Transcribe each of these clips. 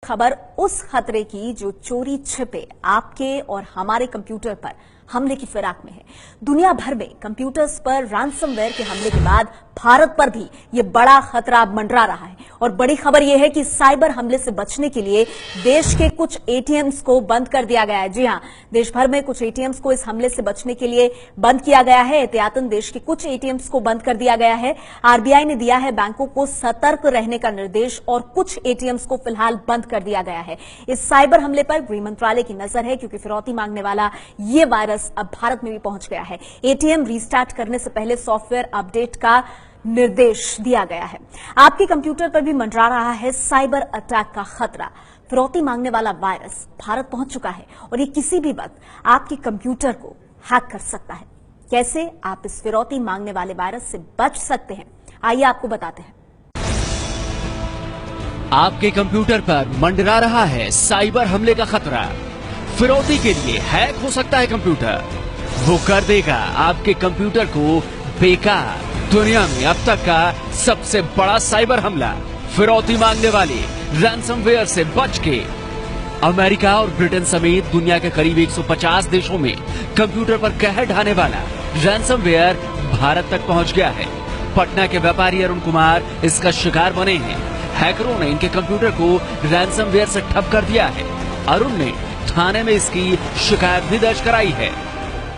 खबर उस खतरे की जो चोरी छिपे आपके और हमारे कंप्यूटर पर हमले की फिराक में है। दुनिया भर में कंप्यूटर्स पर रैंसमवेयर के हमले के बाद भारत पर भी ये बड़ा खतरा मंडरा रहा है और बड़ी खबर यह है कि साइबर हमले से बचने के लिए देश के कुछ एटीएम्स को बंद कर दिया गया है। जी हां, देश भर में कुछ एटीएम्स को इस हमले से बचने के लिए बंद किया गया है। एहतियातन देश के कुछ एटीएम्स को बंद कर दिया गया है। आरबीआई ने दिया है बैंकों को सतर्क रहने का निर्देश और कुछ एटीएम्स को फिलहाल बंद कर दिया गया है। इस साइबर हमले पर गृह मंत्रालय की नजर है क्योंकि फिरौती मांगने वाला ये वायरस अब भारत में भी पहुंच गया है। एटीएम रीस्टार्ट करने से पहले सॉफ्टवेयर अपडेट का निर्देश दिया गया है। आपके कंप्यूटर पर भी मंडरा रहा है साइबर अटैक का खतरा। फिरौती मांगने वाला वायरस भारत पहुंच चुका है और ये किसी भी वक्त आपके कंप्यूटर को हैक कर सकता है। कैसे आप इस फिरौती मांगने वाले वायरस से बच सकते हैं, आइए आपको बताते हैं। आपके कंप्यूटर पर मंडरा रहा है साइबर हमले का खतरा। फिरौती के लिए हैक हो सकता है कंप्यूटर। वो कर देगा आपके कंप्यूटर को बेकार। दुनिया में अब तक का सबसे बड़ा साइबर हमला। फिरौती मांगने वाले रैंसमवेयर से बच के अमेरिका और ब्रिटेन समेत दुनिया के करीब 150 देशों में कंप्यूटर पर कहर ढाने वाला रैंसमवेयर भारत तक पहुंच गया है। पटना के व्यापारी अरुण कुमार इसका शिकार बने हैं। हैकरों ने इनके कंप्यूटर को रैंसमवेयर से ठप कर दिया है। अरुण ने थाने में इसकी शिकायत भी दर्ज कराई है।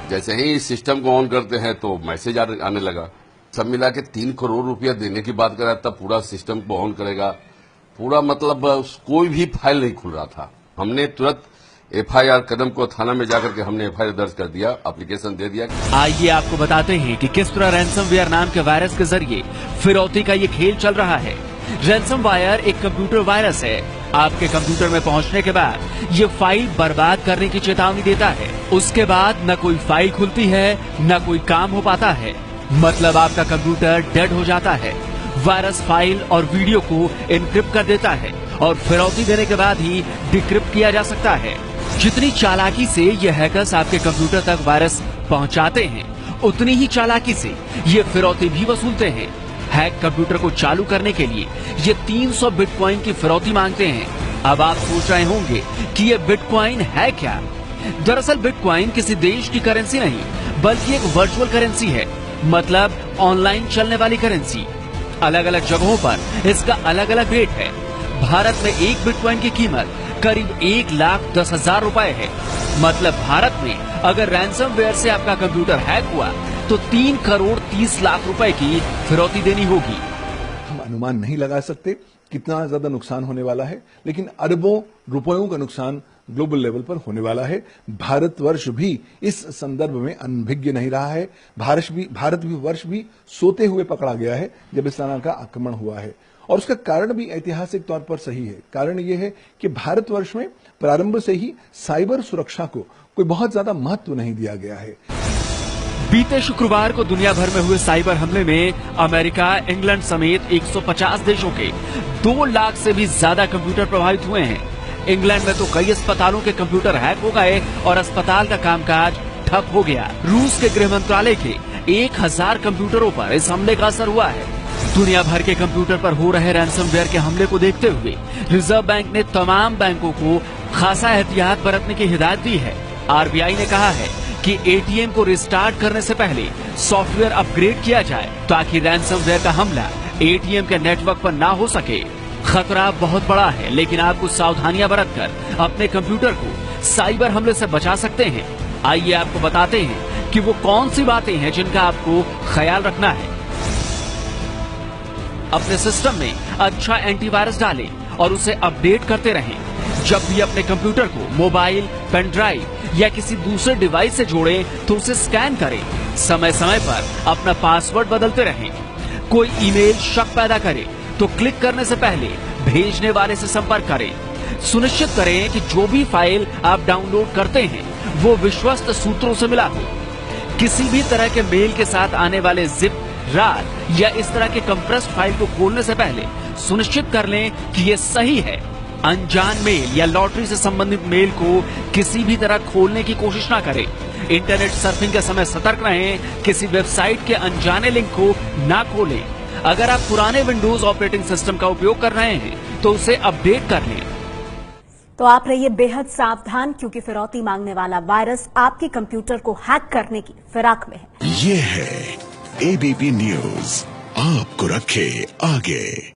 जैसे ही इस सिस्टम को ऑन करते हैं तो मैसेज आने लगा। सब मिला के 3 करोड़ रुपया देने की बात करा, तब पूरा सिस्टम को ऑन करेगा। पूरा मतलब कोई भी फाइल नहीं खुल रहा था। हमने तुरंत एफआईआर कदम को थाना में जाकर के हमने एफआईआर दर्ज कर दिया, एप्लीकेशन दे दिया। आइए आपको बताते हैं कि किस तरह रैंसमवेयर नाम के वायरस के जरिए फिरौती का ये खेल चल रहा है। रैंसमवेयर एक कंप्यूटर वायरस है। आपके कंप्यूटर में पहुंचने के बाद ये फाइल बर्बाद करने की चेतावनी देता है। उसके बाद न कोई फाइल खुलती है, न कोई काम हो पाता है। मतलब आपका कंप्यूटर डेड हो जाता है। वायरस फाइल और वीडियो को एनक्रिप्ट कर देता है और फिरौती देने के बाद ही डिक्रिप्ट किया जा सकता है। जितनी चालाकी से ये हैकर्स आपके कंप्यूटर तक वायरस पहुंचाते हैं, उतनी ही चालाकी से ये फिरौती भी वसूलते हैं। हैक कंप्यूटर को चालू करने के लिए ये 300 बिटकॉइन की फिरौती मांगते हैं। अब आप सोच रहे होंगे कि ये बिटकॉइन है क्या? दरअसल बिटकॉइन किसी देश की करेंसी नहीं, बल्कि एक वर्चुअल करेंसी है। मतलब ऑनलाइन चलने वाली करेंसी। अलग अलग जगहों पर इसका अलग अलग रेट है। भारत में एक बिटकॉइन की कीमत करीब 1,10,000 रुपए है। मतलब भारत में अगर रैंसमवेयर से आपका कंप्यूटर हैक हुआ तो 3 करोड़ 30 लाख रुपए की फिरौती देनी होगी। हम अनुमान नहीं लगा सकते कितना ज्यादा नुकसान होने वाला है, लेकिन अरबों रुपयों का नुकसान ग्लोबल लेवल पर होने वाला है। भारतवर्ष भी इस संदर्भ में अनभिज्ञ नहीं रहा है। भारत वर्ष भी सोते हुए पकड़ा गया है जब इस तरह का आक्रमण हुआ है। और उसका कारण भी ऐतिहासिक तौर पर सही है। कारण यह है कि भारतवर्ष में प्रारंभ से ही साइबर सुरक्षा को कोई बहुत ज्यादा महत्व नहीं दिया गया है। बीते शुक्रवार को दुनिया भर में हुए साइबर हमले में अमेरिका, इंग्लैंड समेत 150 देशों के 2 लाख से भी ज्यादा कंप्यूटर प्रभावित हुए हैं। इंग्लैंड में तो कई अस्पतालों के कंप्यूटर हैक हो गए और अस्पताल का कामकाज ठप हो गया। रूस के गृह मंत्रालय के 1000 कंप्यूटरों पर इस हमले का असर हुआ है। दुनिया भर के कंप्यूटर पर हो रहे रैंसमवेयर के हमले को देखते हुए रिजर्व बैंक ने तमाम बैंकों को खासा एहतियात बरतने की हिदायत दी है। आरबीआई ने कहा है कि एटीएम को रिस्टार्ट करने से पहले सॉफ्टवेयर अपग्रेड किया जाए ताकि रैंसमवेयर का हमला एटीएम के नेटवर्क पर ना हो सके। खतरा बहुत बड़ा है, लेकिन आप कुछ सावधानियां बरतकर अपने कंप्यूटर को साइबर हमले से बचा सकते हैं। आइए आपको बताते हैं कि वो कौन सी बातें हैं जिनका आपको ख्याल रखना है। अपने सिस्टम में अच्छा एंटीवायरस डालें और उसे अपडेट करते रहें। जब भी अपने कंप्यूटर को मोबाइल, पेन ड्राइव या किसी दूसरे डिवाइस से जोड़ें तो उसे स्कैन करें। समय समय पर अपना पासवर्ड बदलते रहें। कोई ईमेल शक पैदा करे तो क्लिक करने से पहले भेजने वाले से संपर्क करें। सुनिश्चित करें कि जो भी फाइल आप डाउनलोड करते हैं वो विश्वस्त सूत्रों से मिला हो। किसी भी तरह के मेल के साथ आने वाले जिप, रार या इस तरह के कंप्रेस्ड फाइल को खोलने से पहले सुनिश्चित कर लें कि ये सही है। अनजान मेल या लॉटरी से संबंधित मेल को किसी भी तरह खोलने की कोशिश ना करें। इंटरनेट सर्फिंग के समय सतर्क रहें। किसी वेबसाइट के अनजाने लिंक को ना खोलें। अगर आप पुराने विंडोज ऑपरेटिंग सिस्टम का उपयोग कर रहे हैं तो उसे अपडेट कर लें। तो आप रहिए बेहद सावधान, क्योंकि फिरौती मांगने वाला वायरस आपके कंप्यूटर को हैक करने की फिराक में है। ये है एबीपी न्यूज, आपको रखे आगे।